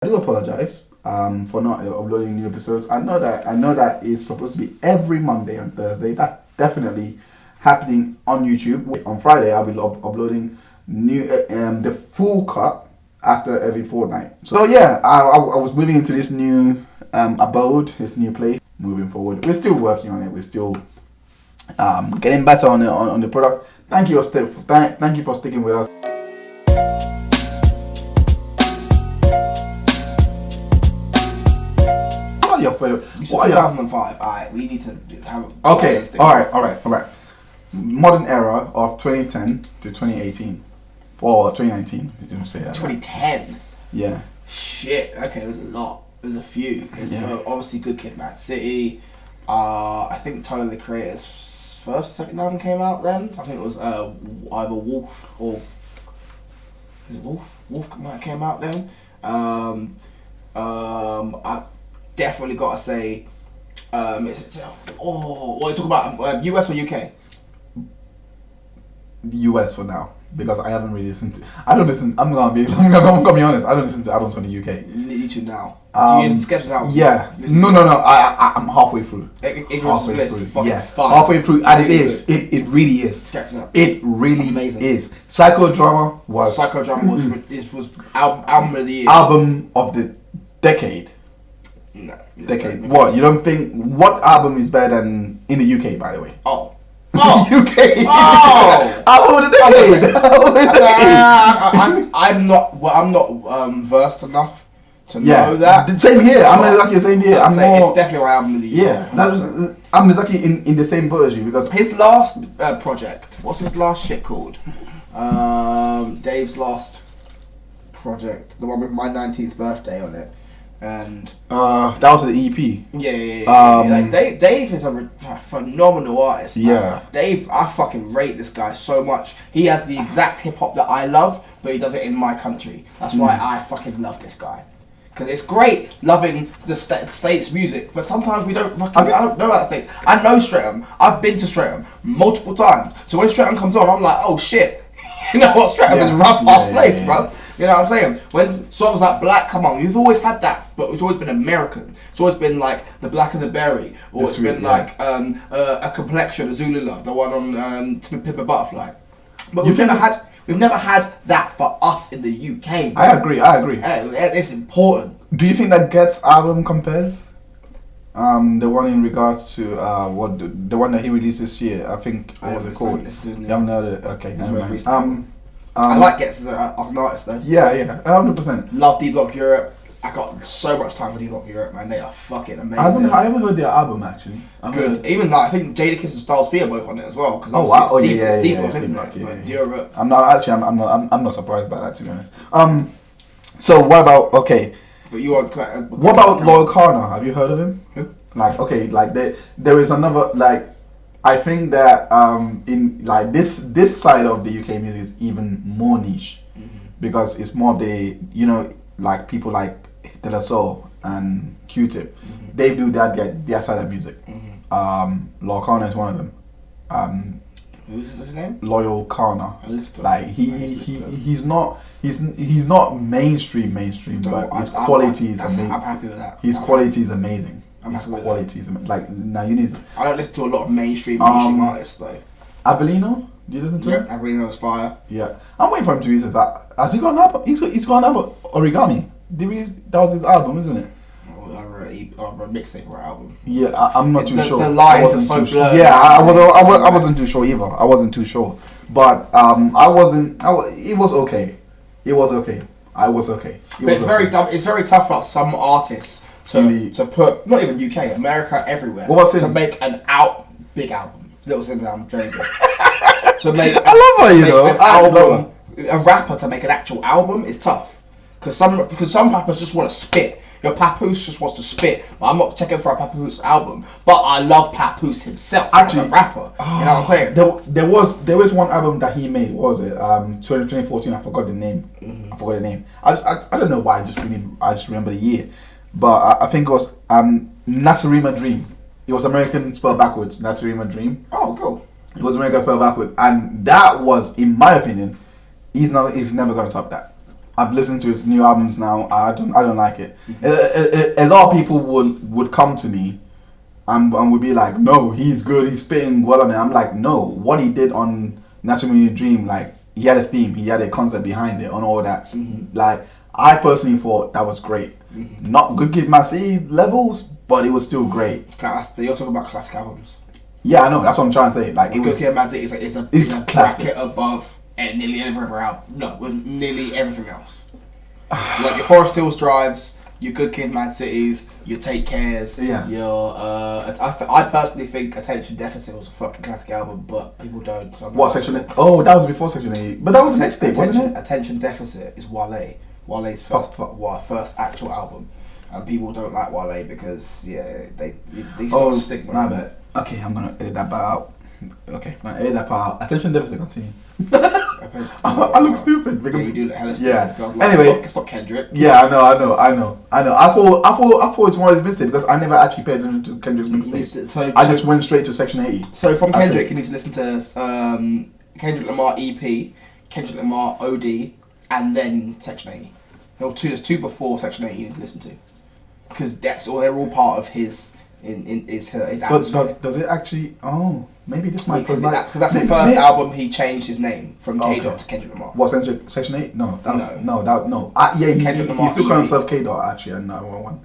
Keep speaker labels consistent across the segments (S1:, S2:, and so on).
S1: I do apologize for not uploading new episodes. I know that it's supposed to be every Monday and Thursday. That's definitely happening on YouTube. On Friday, I'll be uploading new the full cut after every fortnight. So yeah, I was moving into this new abode, this new place. Moving forward, we're still working on it. We're still getting better on the product. Thank you for sticking with us. Your favorite?
S2: You said 2005. Alright, we need to have.
S1: Okay. All right. Modern era of 2010 to 2018 or 2019. You didn't say that.
S2: 2010.
S1: Yeah.
S2: Shit. Okay, there's a lot. There's a few.
S1: Yeah.
S2: So obviously, Good Kid, Mad City. I think Tyler the Creator's second album came out then. I think it was either Wolf or is it Wolf? Wolf might have came out then. I definitely gotta say, what are you talking about? US or UK?
S1: The US for now, because I haven't really listened to. I don't listen. I'm gonna be honest. I don't listen to albums from the UK.
S2: You two now. Do you Skepta's album?
S1: Yeah. No. I'm halfway through.
S2: Ignorance is bliss.
S1: Yeah.
S2: Fire.
S1: Halfway through, and it is. It really is.
S2: Skepta's album.
S1: It really
S2: Amazing.
S1: is. Psychodrama was
S2: album of the year.
S1: Album of the decade.
S2: No,
S1: Decade. What? You don't think what album is better than in the UK? By the way.
S2: Oh.
S1: UK.
S2: Oh.
S1: Album of the decade. Album of the decade.
S2: I'm not versed enough to know that.
S1: Same here. I'm exactly the same here.
S2: It's definitely my album of the year.
S1: Yeah, I'm exactly in the same boat as you, because
S2: his last project. What's his last shit called? Dave's last project, the one with my 19th birthday on it. And
S1: that was the EP.
S2: Yeah. Like Dave is a phenomenal artist.
S1: Yeah.
S2: Dave, I fucking rate this guy so much. He has the exact hip hop that I love, but he does it in my country. That's why I fucking love this guy. Because it's great loving the States music, but sometimes we don't fucking. I don't know about the States. I know Stratham. I've been to Stratham multiple times. So when Stratham comes on, I'm like, oh shit. You know what? Stratham is a rough ass place, bro. You know what I'm saying? When songs like Black come on, you've always had that, but it's always been American. It's always been like The Black and the Berry, or it's been like A Complexion, A Zulu Love, the one on To Pimp a Butterfly. But we've never had that for us in the UK. Bro.
S1: I agree.
S2: It's important.
S1: Do you think that Get's album compares? The one in regards to the one that he released this year, I think. What was it called? You haven't heard it? Okay, never mind.
S2: I like Getz as an artist though.
S1: Yeah, 100%.
S2: Love D Block Europe. I got so much time for D Block Europe, man. They are fucking amazing.
S1: I haven't heard their album actually.
S2: Good. Even like I think Jadakiss and Styles P are both on it as well. Because
S1: it's
S2: D Block, isn't it? But Europe.
S1: I'm not surprised by that, to be honest. So what about
S2: But you are.
S1: What about Loyal Kana? Have you heard of him?
S2: Who?
S1: There is another I think that in like this side of the UK music is even more niche, because it's more of the like people like De La Soul and Q-Tip. They do that their side of music. Loyal Kana is one of them.
S2: Who's his name?
S1: Loyal Kana. Like he's not mainstream, but his quality is amazing.
S2: I'm happy with that.
S1: His quality is amazing. His quality is like now you need.
S2: I don't listen to a lot of mainstream artists though.
S1: Abelino, do you listen to him?
S2: Abelino's fire.
S1: Yeah, I'm waiting for him to release that. Has he got an album? He's got an album. Origami. That was his album, isn't it?
S2: A mixtape or album.
S1: Yeah, I'm not too sure.
S2: The lines are so blurred.
S1: Yeah, I wasn't too sure either. I wasn't too sure, but it was okay. It was okay. I was okay.
S2: But it's very dumb. It's very tough for some artists to put, not even UK, America, everywhere, to make big album. Little Simple album, very good. To make,
S1: I love her,
S2: a rapper to make an actual album is tough, because some rappers just want to spit. Your Papoose just wants to spit, but I'm not checking for a Papoose album. But I love Papoose himself as a rapper. You know what I'm saying?
S1: There was one album that he made. What was it? 2014. I forgot the name. I don't know why. I just remember the year. But I think it was Nasarima Dream. It was American spelled backwards. Nasarima Dream.
S2: Oh, cool.
S1: It was American spelled backwards, and that was, in my opinion, he's never gonna top that. I've listened to his new albums now. I don't like it. A lot of people would come to me and would be like, no, he's good, he's spitting well on it. I'm like, no, what he did on National Dream, like, he had a theme, he had a concept behind it, and all that. Like, I personally thought that was great. Not Good Kid, Mad City levels, but it was still great.
S2: You're talking about classic albums.
S1: Yeah, I know. That's what I'm trying to say. Like, it was.
S2: Good Kid, Mad City is a bracket above nearly every other album. No, with nearly everything else. Like your Forest Hills Drives, your Good Kid, Mad Cities, your Take Cares.
S1: Yeah.
S2: Your I personally think Attention Deficit was a fucking classic album, but people don't. So
S1: what Section 8? Oh, that was before Section 8. But that was a mixtape, wasn't it?
S2: Attention Deficit is Wale's first actual album. And people don't like Wale because he's got a stigma.
S1: My bad. Okay, I'm gonna edit that part out. Okay, I'm gonna edit that part out. Attention Deficit, continue. I look stupid because
S2: you do look hella
S1: yeah.
S2: stupid.
S1: Anyway,
S2: it's not Kendrick.
S1: Yeah, I know. I thought it's one of his mixtapes because I never actually paid attention to Kendrick's mixtapes. I just went straight to Section 80.
S2: So from Kendrick, you need to listen to Kendrick Lamar EP, Kendrick Lamar OD, and then Section 80. There's two before Section 80 you need to listen to, because they're all part of his album.
S1: But does it actually? Oh, maybe this might
S2: because that's the first album he changed his name from K Dot to Kendrick Lamar.
S1: What Section 8? No, no.
S2: Kendrick Lamar
S1: he still calls himself K Dot actually, and that one.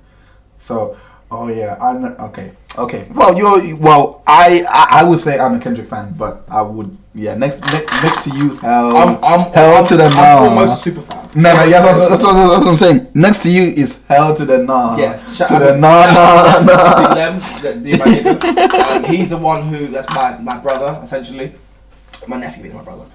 S1: So, oh yeah, okay. Well, I would say I'm a Kendrick fan, but I would next to you, hell to the nah.
S2: I'm almost a super fan.
S1: No, yeah, that's what I'm saying. Next to you is hell to the nah.
S2: Yeah,
S1: to the nah.
S2: He's the one who, that's my brother, essentially. My nephew being my brother.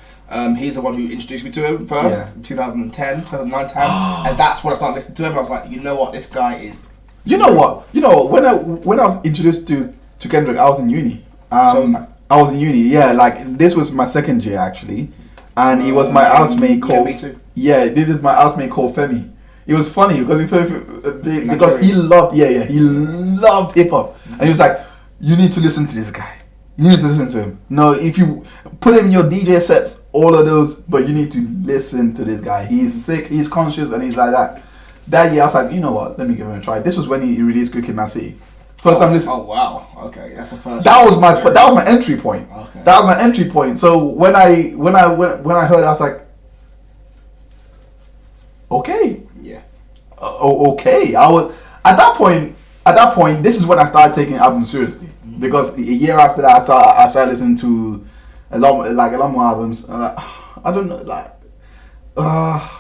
S2: He's the one who introduced me to him first, in 2009, and that's when I started listening to him. I was like, you know what, this guy is...
S1: You know what, when I was introduced to Kendrick, I was in uni. I was in uni, yeah, like, this was my second year, actually. And he was my housemate called...
S2: Yeah, me too.
S1: Yeah, this is my housemate called Femi. It was funny because he loved hip hop, and he was like, "You need to listen to this guy. You need to listen to him. No, if you put him in your DJ sets, all of those, but you need to listen to this guy. He's sick, he's conscious, and he's like that." That year, I was like, you know what? Let me give him a try. This was when he released Good Kid, Mad City. First time listening.
S2: Oh wow! Okay, that's the first.
S1: That was my entry point.
S2: Okay.
S1: That was my entry point. So when I heard it, I was like, okay.
S2: Yeah.
S1: Okay. I was at that point. This is when I started taking albums seriously, because a year after that, I started listening to a lot more albums. I don't know,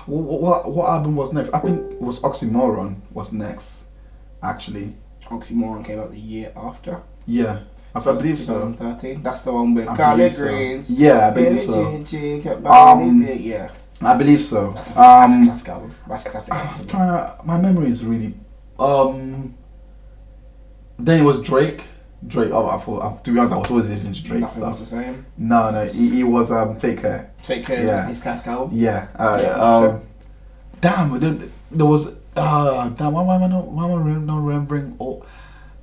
S1: what album was next? I think it was Oxymoron was next, actually.
S2: Oxymoron came out the year after.
S1: Yeah, I believe so.
S2: 2013. That's the one with Collard Greens.
S1: Yeah, I believe so.
S2: Yeah.
S1: I believe so.
S2: That's a classic album. That's a classic album.
S1: My memory is really. Then it was Drake. To be honest, I was always listening to Drake
S2: Nothing
S1: stuff.
S2: was the same.
S1: No, he was Take Care.
S2: Take Care.
S1: Yeah.
S2: His classic album.
S1: Yeah. Damn, there was. Damn, why am I not remembering?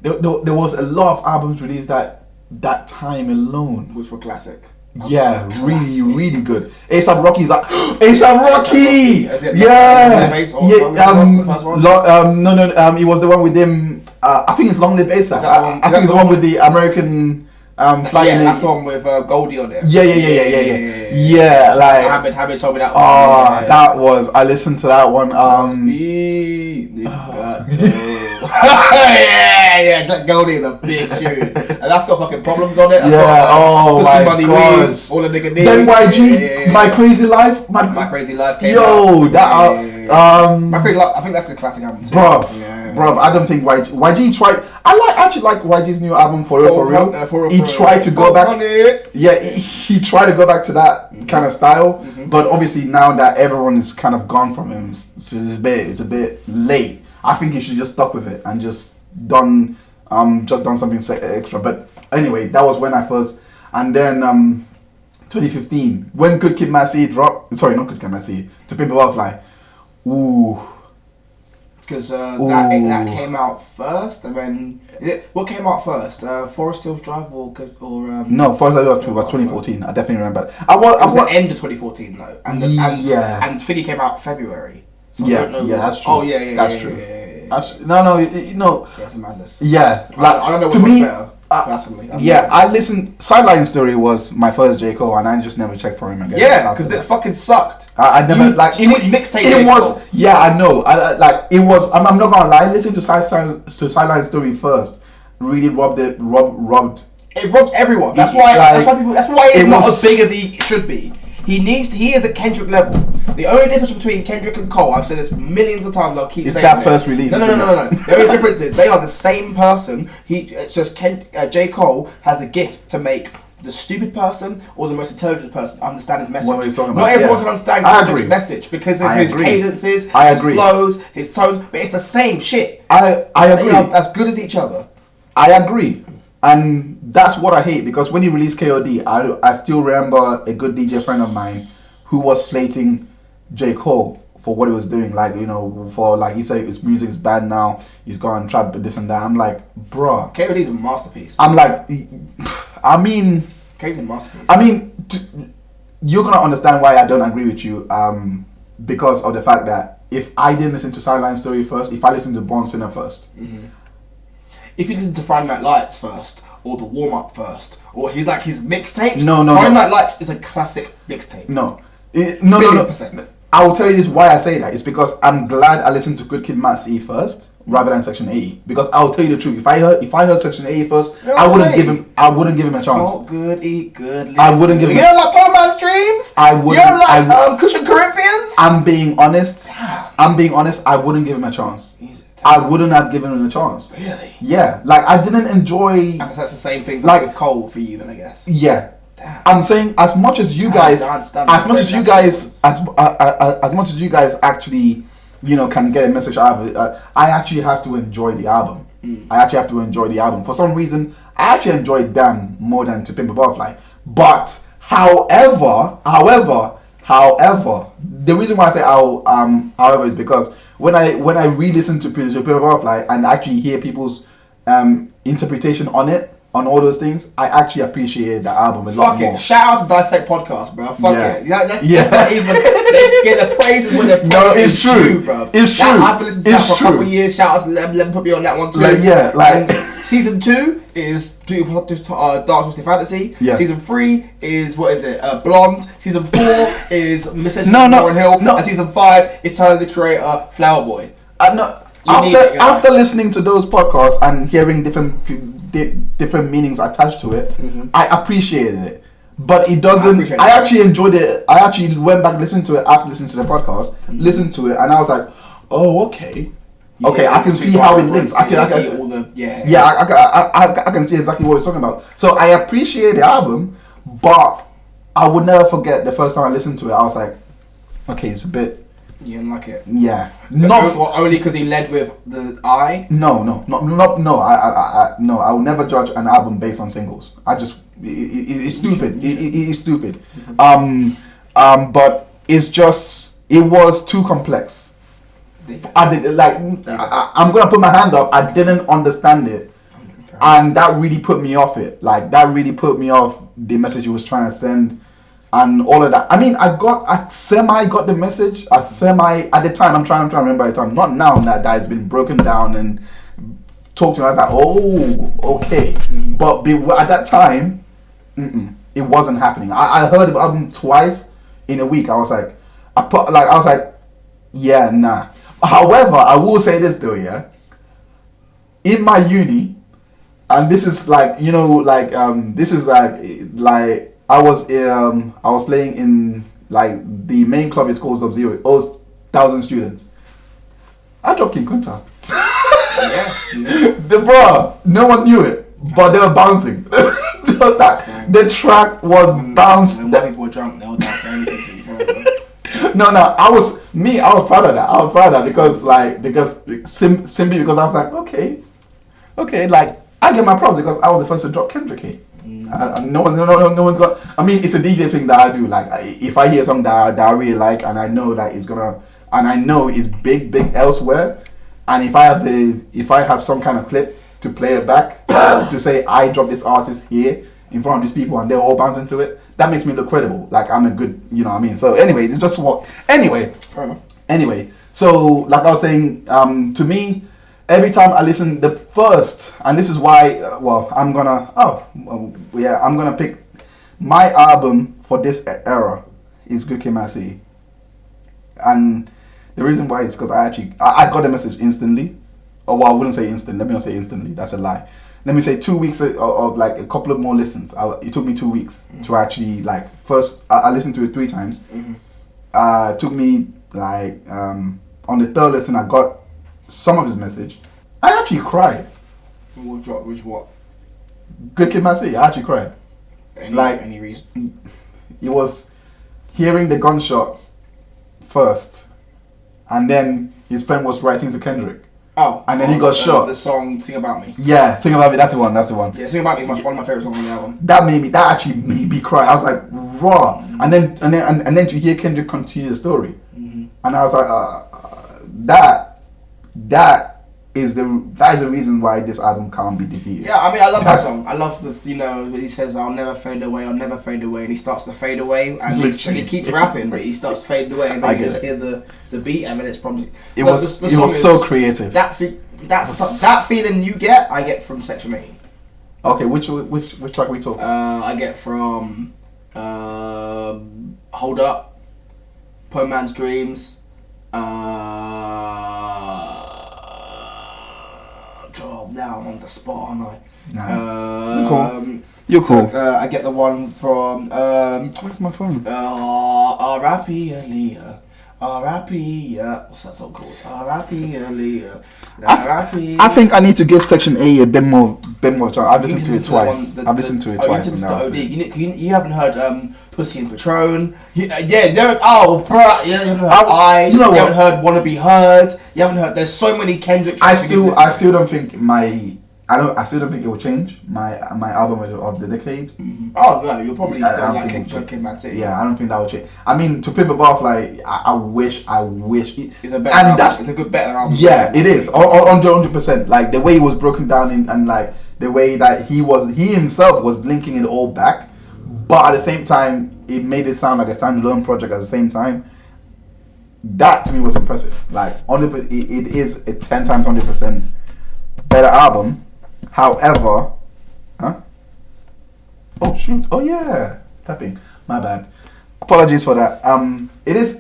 S1: There was a lot of albums released that time alone,
S2: which were classic.
S1: Yeah, really, really good. A$AP Rocky's like A$AP Rocky.
S2: Yeah.
S1: No. It was the one with them. I think it's Long Live A$AP. I think it's the one with the American flying.
S2: Yeah, that's the one with Goldie on it.
S1: Yeah. Like
S2: Hamid told me that.
S1: That was. I listened to that one.
S2: Yeah, Goldie is a big tune, and that's got fucking problems on it.
S1: My god,
S2: all the nigga needs.
S1: Then YG, My Crazy Life,
S2: My Crazy Life came out. My Crazy Life, I think that's a classic album too.
S1: Bruv, I don't think YG tried. I actually like YG's new album For Real. He tried to go back. Yeah, he tried to go back to that kind of style, but obviously now that everyone is kind of gone from him, so it's a bit late. I think he should just stuck with it and just done something extra. But anyway, that was when I first, and then 2015 when Good Kid, Mad City dropped. Sorry, not Good Kid, Mad City. To Pimp a Butterfly. Ooh.
S2: Because that came out first, and then what came out first? Forest Hills Drive or
S1: No, Forest Hills Drive was 2014. I definitely remember.
S2: It was the end of 2014 though, and Figgy came out February. So I don't know
S1: that's true.
S2: Oh yeah,
S1: that's true.
S2: Yeah.
S1: That's, no,
S2: Yeah, it's a madness.
S1: Yeah, like
S2: I don't know
S1: to
S2: what's
S1: me.
S2: better. Personally,
S1: I listened. Sideline Story was my first J Cole, and I just never checked for him again.
S2: Yeah, because it fucking sucked.
S1: I never like
S2: you need mixtape.
S1: It was I know. I like it was. I'm not gonna lie. Listening to Sideline Story first really robbed.
S2: It robbed everyone. That's why he's not as big as he should be. He is at Kendrick level. The only difference between Kendrick and Cole, I've said this millions of times, I'll keep saying it.
S1: It's that first release.
S2: No. The only difference is they are the same person. It's just J. Cole has a gift to make the stupid person or the most intelligent person understand his message.
S1: What he's talking about.
S2: Not everyone can understand Kendrick's message because of his cadences, his flows, his tones, but it's the same shit.
S1: I agree.
S2: They are as good as each other.
S1: I agree. And that's what I hate, because when he released KOD, I still remember a good DJ friend of mine who was slating J. Cole for what he was doing. Like, you know, for like, he said his music is bad now, he's gone trap this and that. I'm like, bruh.
S2: KOD is a masterpiece.
S1: I'm like, KOD
S2: is a masterpiece.
S1: You're going to understand why I don't agree with you, because of the fact that if I didn't listen to Sideline Story first, if I listened to Born Sinner first,
S2: if you listen to Friday Night Lights first, or the warm up first, or his mixtape,
S1: no.
S2: Friday Night Lights is a classic mixtape.
S1: No.
S2: %.
S1: I will tell you this why I say that. It's because I'm glad I listened to Good Kid, Mad City first rather than Section 80. Because I'll tell you the truth, if I heard Section 80 first, I wouldn't give him a chance.
S2: Smoke good, eat good.
S1: I wouldn't give him.
S2: You don't like Poor Man's Dreams?
S1: I wouldn't.
S2: You don't like Cushion Corinthians?
S1: I'm being honest. I wouldn't give him a chance. I wouldn't have given him a chance.
S2: Really?
S1: Yeah. Like, I didn't enjoy.
S2: And that's the same thing with Cole for you, then, I guess.
S1: Yeah. Damn. I'm saying, as much as you guys actually, you know, can get a message out of it, I actually have to enjoy the album. For some reason, I actually enjoyed Damn more than To Pimp a Butterfly. But however, the reason why I say however is because when I re-listen to Pimp a Butterfly and actually hear people's interpretation on it, on all those things, I actually appreciated the album a lot more.
S2: Shout out to Dissect Podcast, bro. Let's not even get the praises when they're
S1: no, it's true,
S2: bro.
S1: It's true.
S2: I've been listening to that for a couple of years. Shout out to them, put me on that one too. And season 2 is Dark Twisted Fantasy. Yeah. Season 3 is Blonde. Season 4 is Miss Lauren Hill. And season 5 is Tyler the Creator, Flower Boy.
S1: After listening to those podcasts and hearing different meanings attached to it, I appreciated it. But it doesn't. I actually enjoyed it. I actually went back, listened to it after listening to the podcast, listened to it, and I was like, "Oh, okay, I can see how it links. I can see all the I can see exactly what he's talking about. So I appreciate the album, but I would never forget the first time I listened to it. I was like, okay, it's a bit.
S2: You didn't like it?
S1: Yeah.
S2: Only because he led with the I?
S1: No. I will never judge an album based on singles. It's stupid. It is stupid. But it's just, it was too complex. I'm gonna put my hand up. I didn't understand it, and that really put me off it. That really put me off the message he was trying to send. And all of that. I mean, I semi got the message. At the time, I'm trying to remember the time. Not now that it's been broken down and talked to. I was like, oh, okay. But at that time, it wasn't happening. I heard the album twice in a week. I was like, yeah, nah. However, I will say this though, yeah. In my uni, and this is I was playing in the main club is called Sub-Zero. It was 1,000 students. I dropped King Kunta. No one knew it, but they were bouncing. The track was bouncing.
S2: When people were drunk, they would dance anything to each other.
S1: No, I was proud of that. I was proud of that simply because I was like, okay, I get my props because I was the first to drop Kendrick here. No one's got. I mean, it's a DJ thing that I do. If I hear something that I really like, and I know that and I know it's big elsewhere, and if I have some kind of clip to play it back to say I dropped this artist here in front of these people and they're all bouncing to it, that makes me look credible. I'm a good, you know what I mean. So anyway, it's just what. Anyway, So, like I was saying, to me, every time I listen, the first, and this is why, I'm gonna pick my album for this era is Good Kid, Mad City, and the reason why is because I got the message instantly. Or well, I wouldn't say instant. Let me not say instantly. That's a lie. Let me say 2 weeks of like a couple of more listens. It took me 2 weeks to actually like. First, I listened to it 3 times. It took me like on the third listen, I got some of his message. I actually cried.
S2: Which what?
S1: Good Kid, Mad City. I actually cried.
S2: Any reason?
S1: It was hearing the gunshot first, and then his friend was writing to Kendrick.
S2: Oh,
S1: and then he got shot.
S2: The song "Sing About Me."
S1: Yeah, "Sing About Me." That's the one.
S2: Yeah, "Sing About Me" is one of my favorite songs on the album.
S1: That actually made me cry. I was like, raw. And then to hear Kendrick continue the story, and I was like, that is the reason why this album can't be defeated.
S2: Yeah, I mean, I love that song. I love when he says, "I'll never fade away, I'll never fade away," and he starts to fade away, and he keeps rapping, but he starts fading away, and then you just hear the beat, and then it's probably
S1: it was so creative.
S2: That's that feeling you get. I get from Section 8.
S1: Okay, which track we talking?
S2: I get from Hold Up, Poor Man's Dreams. Now I'm on the spot, aren't I?
S1: No. You're cool.
S2: I get the one from
S1: where's my phone?
S2: R.I.P. Aaliyah. R.I.P. What's that song called? R.I.P. Aaliyah. R.I.P.
S1: I think I need to give Section A a bit more time. I've listened to it twice. I've listened to it twice.
S2: You haven't heard Pussy and Patron. You haven't heard Wanna Be Heard. You haven't heard. There's so many Kendrick.
S1: I still don't think I still don't think it will change my album of the decade.
S2: Oh no, you'll probably still like Good Kid, Mad City.
S1: Yeah, I don't think that will change. I mean, To Pimp a Butterfly, I wish
S2: it's a better album. It's a better album.
S1: Yeah, it is 100%. Like the way it was broken down and like the way that he himself was linking it all back, but at the same time, it made it sound like a standalone project. At the same time, that to me was impressive. Like it is a 10 times 100% better album. However, oh shoot! Oh yeah, tapping. My bad. Apologies for that. It is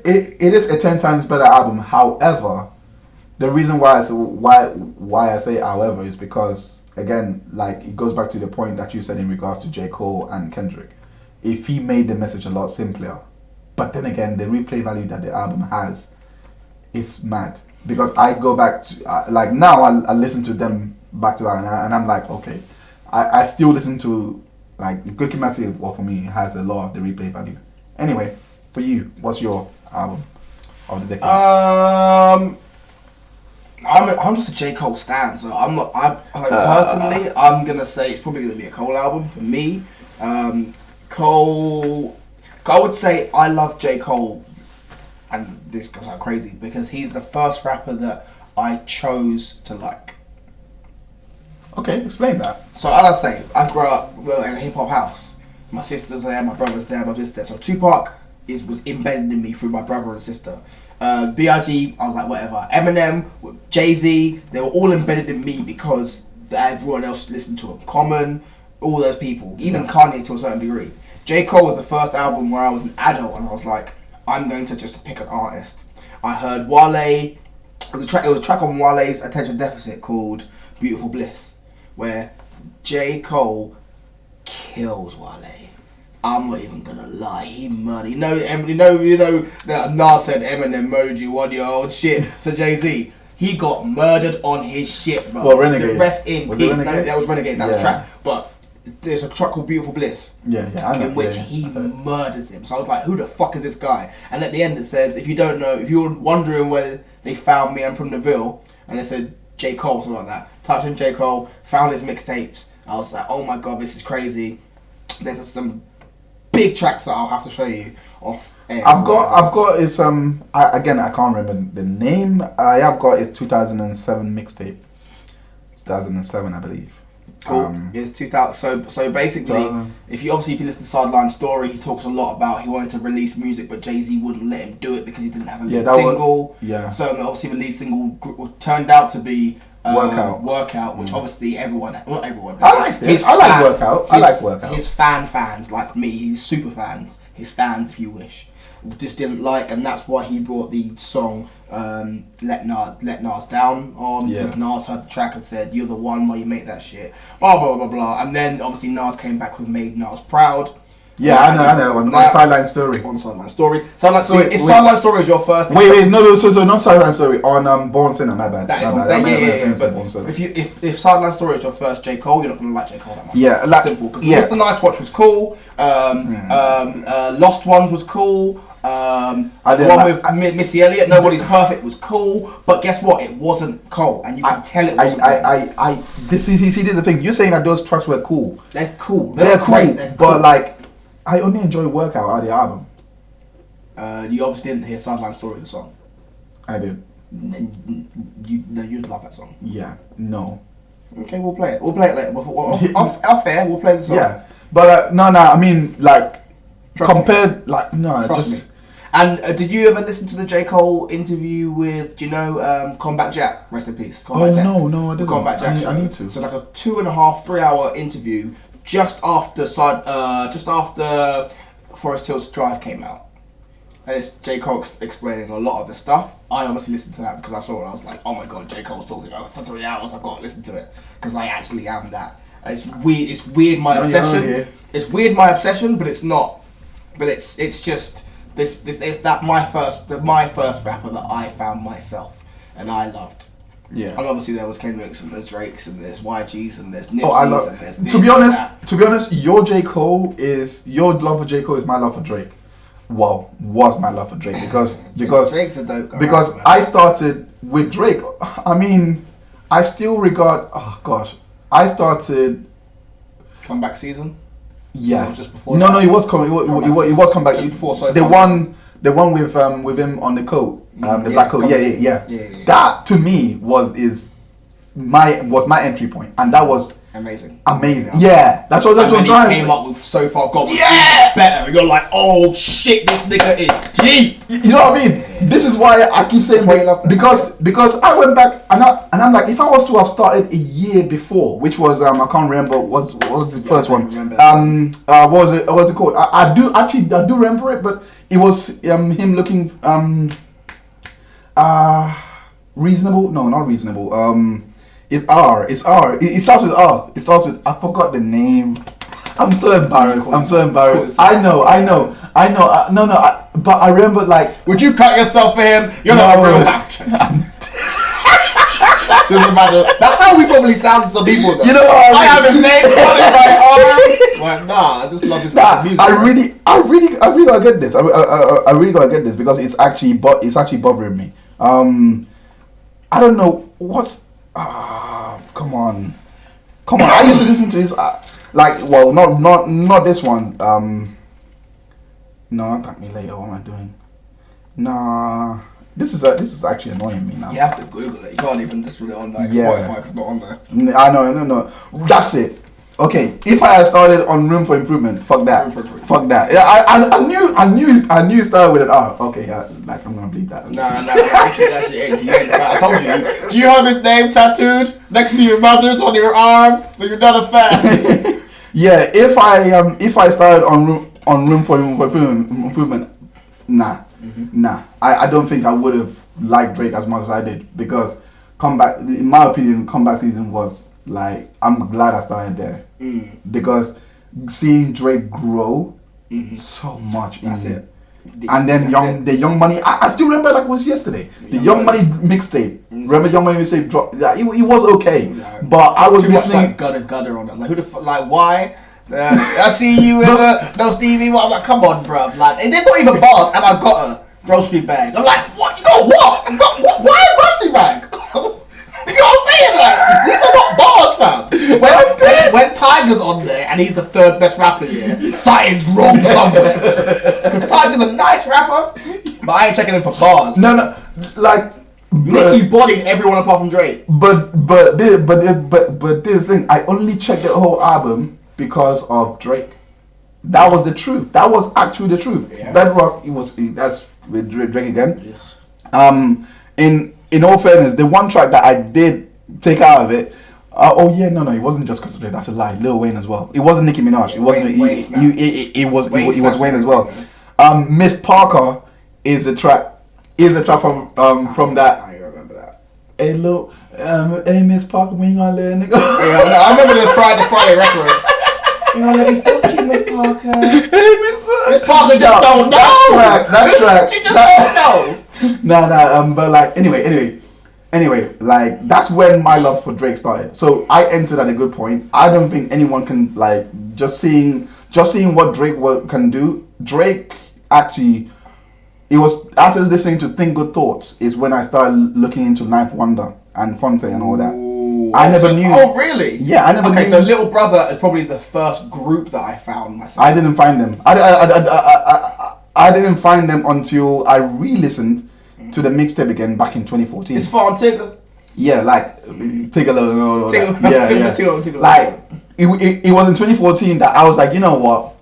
S1: a 10 times better album. However, the reason why I say however is because again, like it goes back to the point that you said in regards to J. Cole and Kendrick. If he made the message a lot simpler, but then again, the replay value that the album has is mad. Because I go back to like now I listen to them back to back and I'm like, okay, I still listen to like Good Kid, Mad City. Well, for me, has a lot of the replay value. Anyway, for you, what's your album of the decade?
S2: I'm just a J. Cole stan, so I'm not. Personally, I'm gonna say it's probably gonna be a Cole album for me. Cole, I would say I love J. Cole, and this goes out crazy because he's the first rapper that I chose to like.
S1: Okay, explain that.
S2: So as I say, I grew up in a hip hop house. My sister's there, my brother's there, my brother's there. So Tupac was embedded in me through my brother and sister. B.I.G., I was like, whatever. Eminem, Jay-Z, they were all embedded in me because everyone else listened to them. Common, all those people. Even Kanye to a certain degree. J. Cole was the first album where I was an adult and I was like, I'm going to just pick an artist. I heard Wale. It was a track on Wale's Attention Deficit called Beautiful Bliss, where J. Cole kills Wale. I'm not even gonna lie, he murdered. You know that Nas said Eminem murdered you on your old shit to Jay-Z. He got murdered on his shit, bro.
S1: Well, Renegade.
S2: The rest in peace. That was Renegade. That's track. But there's a track called Beautiful Bliss. In which he murders him. So I was like, who the fuck is this guy? And at the end it says, if you're wondering where they found me, I'm from the Ville, and it said J. Cole, something like that. Touching J. Cole, found his mixtapes. I was like, oh my god, this is crazy. There's some big tracks that I'll have to show you off air.
S1: I've got is I can't remember the name. I've got his 2007 mixtape. 2007, I believe.
S2: Cool. It's 2000. So basically, if you listen to Sideline Story, he talks a lot about he wanted to release music, but Jay-Z wouldn't let him do it because he didn't have a lead single. So obviously the lead single turned out to be Workout, which obviously not everyone.
S1: I like this. I like Workout. I like Workout.
S2: His fans like me, his super fans, his stands, if you wish, just didn't like, and that's why he brought the song Let Nas Down on, because Nas heard the track and said, "You're the one, why you make that shit," blah blah blah blah, and then obviously Nas came back with Made Nas Proud.
S1: Yeah, I know. On Sideline Story.
S2: On Sideline Story. Sideline Story is your first.
S1: Wait, no. So not Sideline Story. On Born Sinner. My bad.
S2: That is But if Sideline Story is your first J Cole, you're not gonna like J Cole that much.
S1: Yeah, like
S2: simple. Because Mr. Nice Watch was cool. Lost Ones was cool. The one with Missy Elliott, Nobody's Perfect, was cool. But guess what? It wasn't Cole, and you can tell it wasn't.
S1: This is the thing. You're saying that those tracks were cool.
S2: They're cool.
S1: They're cool. But like, I only enjoy Workout out of the album.
S2: You obviously didn't hear Sideline Story, the song.
S1: I did.
S2: You'd love that song.
S1: Yeah. No.
S2: Okay, we'll play it. We'll play it later. Off air, we'll play the song.
S1: Yeah. But no. I mean, like, compared, like, no.
S2: Trust me. And did you ever listen to the J. Cole interview with, do you know, Combat Jack? Rest in peace. Combat Jack.
S1: No, I didn't.
S2: Combat Jack.
S1: I need to.
S2: So it's like a 2.5, 3 hour interview just after Forest Hills Drive came out. And it's J. Cole explaining a lot of the stuff. I honestly listened to that because I saw it. I was like, oh my god, J. Cole's talking about it for 3 hours. I've got to listen to it because I actually am that. It's weird. It's weird. My obsession. It's weird. My obsession, but it's not. But it's just this is that my first rapper that I found myself and I loved.
S1: Yeah.
S2: And obviously there was Kendrick's and there's Drake's and there's YG's and there's Nipsey's and there's this
S1: to be honest, your love for J. Cole is my love for Drake. Well, was my love for Drake because
S2: Drake's a dope guy,
S1: because
S2: man.
S1: I started with Drake. I mean, I still regard. Oh gosh, I started.
S2: Comeback season.
S1: Yeah.
S2: Or just before.
S1: No, it was coming. It was comeback.
S2: Just before. So
S1: the one with him on the coat, the black coat. Yeah. That to me was my entry point, and that was
S2: amazing.
S1: Yeah, that's what I'm trying to say.
S2: Came up with So Far Gone. Yeah, better. You're like, oh shit, this nigga is deep.
S1: You know what I mean? This is why I keep saying because I went back and I'm like, if I was to have started a year before, which was I can't remember what was the first one. What was it called? I do remember it, but it was him looking reasonable. No, not reasonable. It's R. It starts with R. It starts with, I forgot the name. I'm so embarrassed. I know. But I remember, like,
S2: would you cut yourself for him? You're not a real voucher. Doesn't matter. That's how we probably sound to some people, though.
S1: You know what
S2: I have his name on it, my arm. Like, nah, I just love his music.
S1: I really gotta get this. I really gotta get this because it's actually bothering me. I don't know what's. Come on. I used to listen to this. Not this one. No, Thank Me Later. What am I doing? Nah. This is actually annoying me now.
S2: You have to Google it. You can't even just put it on Spotify because it's not on there.
S1: I know. No. That's it. Okay, if I had started on Room for Improvement, fuck that. Yeah, I knew it started with an R. Okay, yeah, like I'm gonna bleep that.
S2: Nah, that's your I told you. Do you have his name tattooed next to your mother's on your arm? But you're not a fan.
S1: Yeah, if I started on Room for Improvement, nah. I don't think I would have liked Drake as much as I did because in my opinion, Comeback Season was like, I'm glad I started there because seeing Drake grow so much.
S2: That's it.
S1: And then the Young Money, I still remember like it was yesterday. The Young Money mixtape. Remember Young Money mixtape dropped? Yeah, it was okay, but I was listening.
S2: Much like gutter on it. Like who the fuck? Like why? I see you in no Stevie. I'm like, come on, bruv. Like, and there's not even bars, and I got a grocery bag. I'm like, what? You got what? I got what? Why a grocery bag? You know what I'm saying? Like, these are not bars, fam. When Tiger's on there and he's the third best rapper here, something's wrong somewhere. Because Tiger's a nice rapper, but I ain't checking him for bars.
S1: No. Like,
S2: Nicki bodied everyone apart from Drake.
S1: But this thing, I only checked the whole album because of Drake. That was the truth. That was actually the truth.
S2: Yeah.
S1: Bedrock, that's with Drake again. In all fairness, the one track that I did take out of it. It wasn't just because of Drake. That's a lie. Lil Wayne as well. It wasn't Nicki Minaj. It wasn't. It was Wayne as well. Miss Parker is a track. From that.
S2: I remember that.
S1: Hey, look, hey, Miss Parker, when you gonna let a nigga?
S2: I remember those Friday records. You gonna let me fuck you, Miss Parker?
S1: Hey, Miss Parker.
S2: Miss Parker just don't know.
S1: That track.
S2: She just don't know.
S1: But like, anyway, like, that's when my love for Drake started. So I entered at a good point. I don't think anyone can, like, just seeing what Drake can do. Drake actually. It was after listening to Think Good Thoughts is when I started looking into Ninth Wonder and Fonte and all that.
S2: Ooh,
S1: I never knew.
S2: Oh, really?
S1: Yeah, I never knew.
S2: Okay, so Little Brother is probably the first group that I found myself.
S1: I didn't find them. I didn't find them until I re-listened to the mixtape again back in 2014.
S2: It's Fawn Tigger.
S1: Yeah, like take a little.
S2: Yeah.
S1: Like it was in 2014 that I was like, you know what,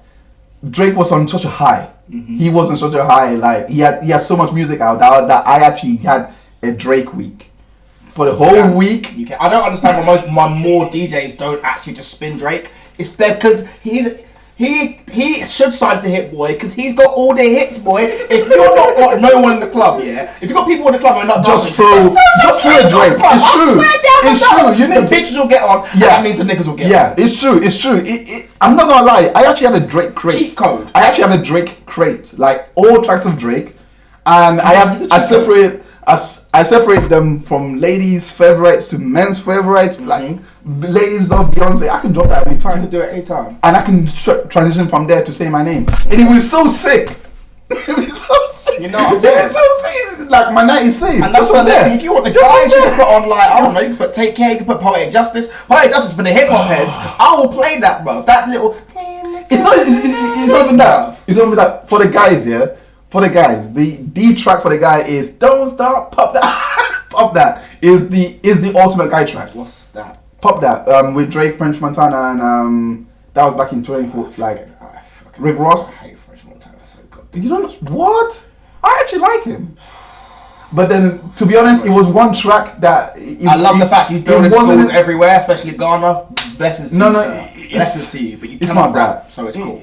S1: Drake was on such a high. Mm-hmm. He was on such a high. Like he had so much music out that I actually had a Drake week for the whole week.
S2: I don't understand why more DJs don't actually just spin Drake. It's there because he should sign to Hit Boy because he's got all the hits, boy. If you're not got no one in the club, yeah. If you got people in the club and not
S1: just throw a Drake. It's true. It's true. You need
S2: the bitches will get on. Yeah. And that means the niggas will get on.
S1: Yeah, it's true. It's true. I'm not gonna lie. I actually have a Drake crate.
S2: Cheat code.
S1: I actually have a Drake crate, like all tracks of Drake, and I separate them from ladies' favorites to men's favorites. Like ladies love Beyonce, I can drop that anytime.
S2: You can do it anytime,
S1: and I can transition from there to say my name, and it was so sick. It was so sick.
S2: You know what I'm saying?
S1: It was so sick. Like my night is safe.
S2: And that's what if you want the guys, you can put on like I don't know. You can put Take Care. You can put Poetic Justice. Poetic Justice for the hip hop heads. I will play that, bro. That little.
S1: It's not even that. It's not even that for the guys. Yeah. For the guys, the track for the guy is "Don't Stop, Pop That." Pop That is the ultimate guy track.
S2: What's that?
S1: Pop That with Drake, French Montana, and that was back in 2014. Like Rick Ross.
S2: I hate French Montana so good.
S1: You don't know what? I actually like him. But then, to be honest, it was one track that
S2: I love the fact he's building schools everywhere, especially Ghana. Blessings to you. Blessings to you, but you cannot rap, so it's cool.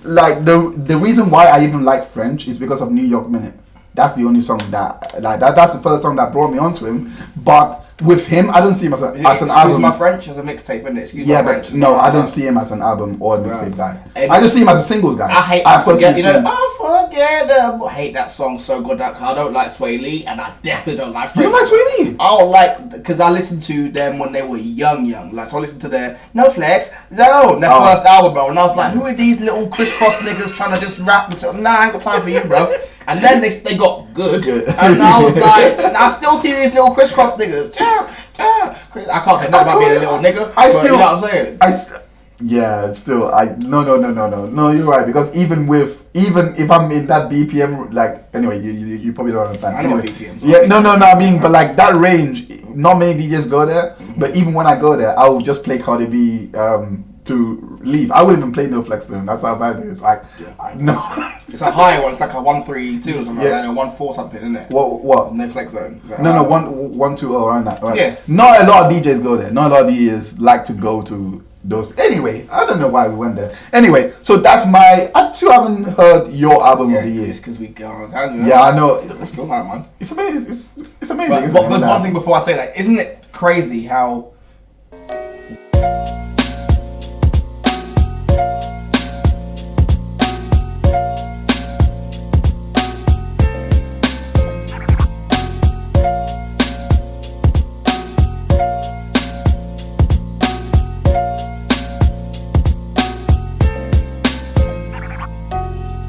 S1: Like the reason why I even like French is because of New York Minute. That's the only song that's the first song that brought me onto him. But with him, I don't see him as an album.
S2: Excuse my French as a mixtape, isn't it? Excuse my French.
S1: No, I don't see him as an album or a mixtape guy. I just see him as a singles guy.
S2: I forget I hate that song so good that I don't like Sway Lee and I definitely don't like French.
S1: You don't like Sway Lee?
S2: I don't like because I listened to them when they were young. Like so I listened to their No Flex Zone, their first album, bro, and I was like, who are these little crisscross niggas trying to just rap? Nah, I ain't got time for you, bro. And then they got good, and I was like, I still see these little crisscross niggas. I can't say nothing about being a little nigga. You know what I'm saying? No,
S1: you're right, because even if I'm in that BPM, like, anyway, you probably don't understand.
S2: I know what BPM is.
S1: Yeah, no, I mean, but like that range, not many DJs go there, but even when I go there, I will just play Cardi B to leave. I wouldn't even play No Flex Zone. That's how bad it is. Like, no.
S2: It's a high one. It's like a 132 or something like that, or 14 something, isn't it?
S1: What?
S2: No Flex Zone.
S1: No, 120 around that. Right?
S2: Yeah.
S1: Not a lot of DJs go there. Not a lot of DJs like to go to those. Anyway, I don't know why we went there. Anyway, so that's I still haven't heard your album of the year.
S2: It's because we go on time.
S1: Yeah, I know.
S2: It's still that, man.
S1: It's amazing. It's amazing.
S2: But one thing before I say that, isn't it crazy how